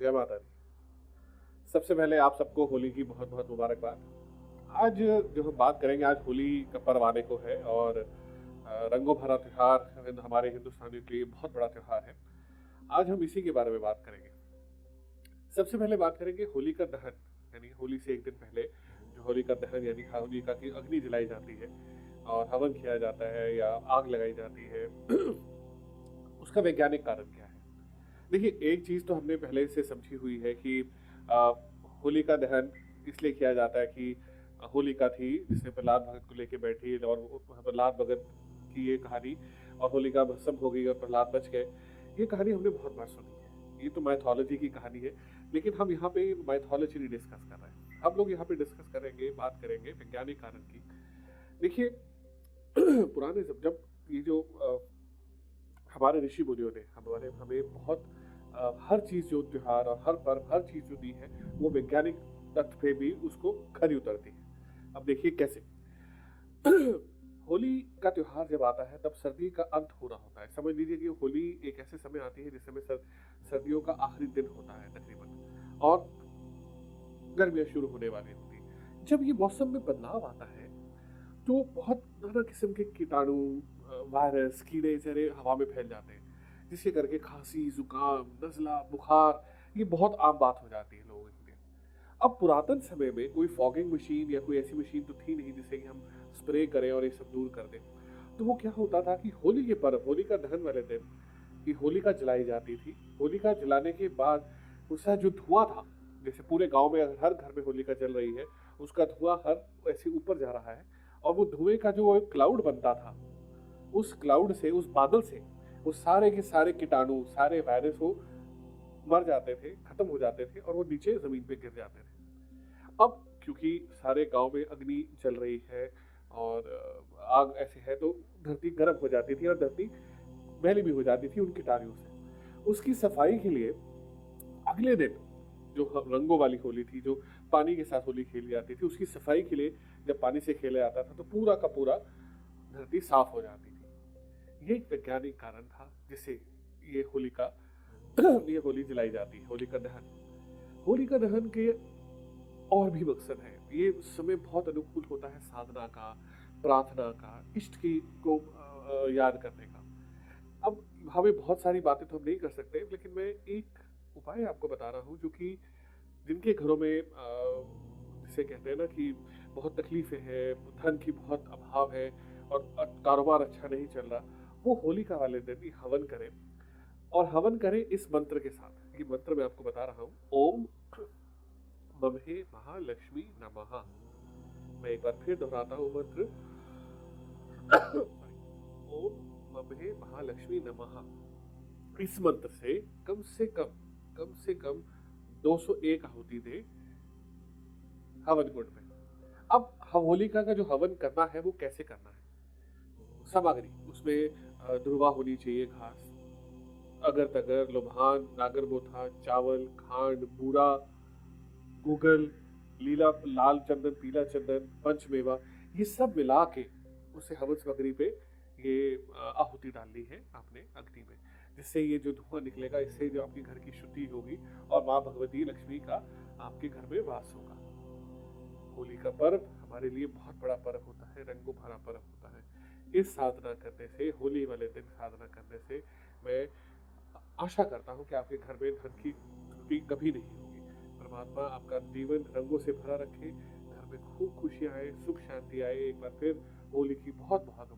जय माता दी। सबसे पहले आप सबको होली की बहुत बहुत मुबारकबाद। आज जो हम बात करेंगे, आज होली का पर्व आने को है और रंगों भरा त्योहार हमारे हिंदुस्तानियों के लिए बहुत बड़ा त्योहार है। आज हम इसी के बारे में बात करेंगे। सबसे पहले बात करेंगे होली का दहन, यानी होली से एक दिन पहले जो होली का दहन यानी होलिका की अग्नि जलाई जाती है और हवन किया जाता है या आग लगाई जाती है। उसका वैज्ञानिक कारण क्या है? देखिए, एक चीज़ तो हमने पहले से समझी हुई है कि अ, होलिका दहन इसलिए किया जाता है कि होलिका थी जिसने प्रहलाद भगत को लेके बैठी और प्रहलाद भगत की ये कहानी, और होलिका भस्म हो गई और प्रहलाद बच गए। ये कहानी हमने बहुत बार सुनी है। ये तो माइथोलॉजी की कहानी है, लेकिन हम यहाँ पे माइथोलॉजी नहीं डिस्कस कर रहे हैं। हम लोग यहाँ पे डिस्कस करेंगे, बात करेंगे वैज्ञानिक कारण की। देखिए, पुराने जब ये जो हमारे ऋषि मुनियों ने हमारे हमें बहुत हर चीज़ जो त्योहार और हर पर्व हर चीज़ जो दी है, वो वैज्ञानिक तथ्य पे भी उसको खरी उतरती है। अब देखिए कैसे। होली का त्योहार जब आता है तब सर्दी का अंत हो रहा होता है। समझ लीजिए कि होली एक ऐसे समय आती है जिस समय सर्दियों का आखिरी दिन होता है तकरीबन, और गर्मियाँ शुरू होने वाली होती है। जब ये मौसम में बदलाव आता है तो बहुत नाना किस्म के कीटाणु, वायरस, कीड़े जरे हवा में फैल जाते हैं, जिसके करके खांसी, जुकाम, नज़ला, बुखार ये बहुत आम बात हो जाती है लोगों के लिए। अब पुरातन समय में कोई फॉगिंग मशीन या कोई ऐसी मशीन तो थी नहीं जिससे कि हम स्प्रे करें और ये सब दूर कर दें। तो वो क्या होता था कि होली के पर्व, होलिका दहन वाले दिन कि होलिका जलाई जाती थी। होलिका जलाने के बाद उसका जो धुआं था, जैसे पूरे गांव में अगर हर घर में होलिका जल रही है, उसका धुआं हर ऐसे ऊपर जा रहा है, और वो धुएं का जो क्लाउड बनता था, उस क्लाउड से, उस बादल से वो सारे के सारे कीटाणु, सारे वायरस वो मर जाते थे, खत्म हो जाते थे और वो नीचे जमीन पे गिर जाते थे। अब क्योंकि सारे गांव में अग्नि जल रही है और आग ऐसे है, तो धरती गर्म हो जाती थी और धरती मैली भी हो जाती थी उन कीटाणुओं से। उसकी सफाई के लिए अगले दिन जो रंगों वाली होली थी, जो पानी के साथ होली खेली जाती थी, उसकी सफाई के लिए जब पानी से खेला जाता था तो पूरा का पूरा धरती साफ हो जाती थी। ये एक वैज्ञानिक कारण था जिससे ये होली का ये होली जलाई जाती है, होलिका दहन। होलिका दहन के और भी मकसद है। ये समय बहुत अनुकूल होता है साधना का, प्रार्थना का, इष्ट की को याद करने का। अब हमें बहुत सारी बातें तो हम नहीं कर सकते, लेकिन मैं एक उपाय आपको बता रहा हूँ जो कि जिनके घरों में जिसे कहते हैं ना कि बहुत तकलीफें हैं, धन की बहुत अभाव है और कारोबार अच्छा नहीं चल रहा, वो होलिका वाले दिन ही हवन करें, और हवन करें इस मंत्र के साथ। ये मंत्र मैं आपको बता रहा हूँ, ओम ममहे महालक्ष्मी नमः। मैं एक बार फिर दोहराता हूँ मंत्र। ओम ममहे महालक्ष्मी नमः। इस मंत्र से कम से कम 201 आहुति दे हवन कुंड में। अब होलिका का जो हवन करना है वो कैसे करना है? सामग्री उसमें दुर्वा होनी चाहिए, घास, अगर तगर, लुभान, नागरमोथा, चावल, खांड, बूरा, गूगल, लीला, लाल चंदन, पीला चंदन, पंचमेवा, ये सब मिला के उसे हवन सामग्री पे ये आहुति डालनी है आपने अग्नि में, जिससे ये जो धुआं निकलेगा, इससे जो आपके घर की शुद्धि होगी और माँ भगवती लक्ष्मी का आपके घर में वास होगा। होली का पर्व हमारे लिए बहुत बड़ा पर्व होता है, रंगों भरा पर्व होता है। इस साधना करने से, होली वाले दिन साधना करने से, मैं आशा करता हूँ कि आपके घर में धन की त्रुटि कभी नहीं होगी। परमात्मा आपका जीवन रंगों से भरा रखे, घर में खूब खुशियाँ आए, सुख शांति आए। एक बार फिर होली की बहुत बहुत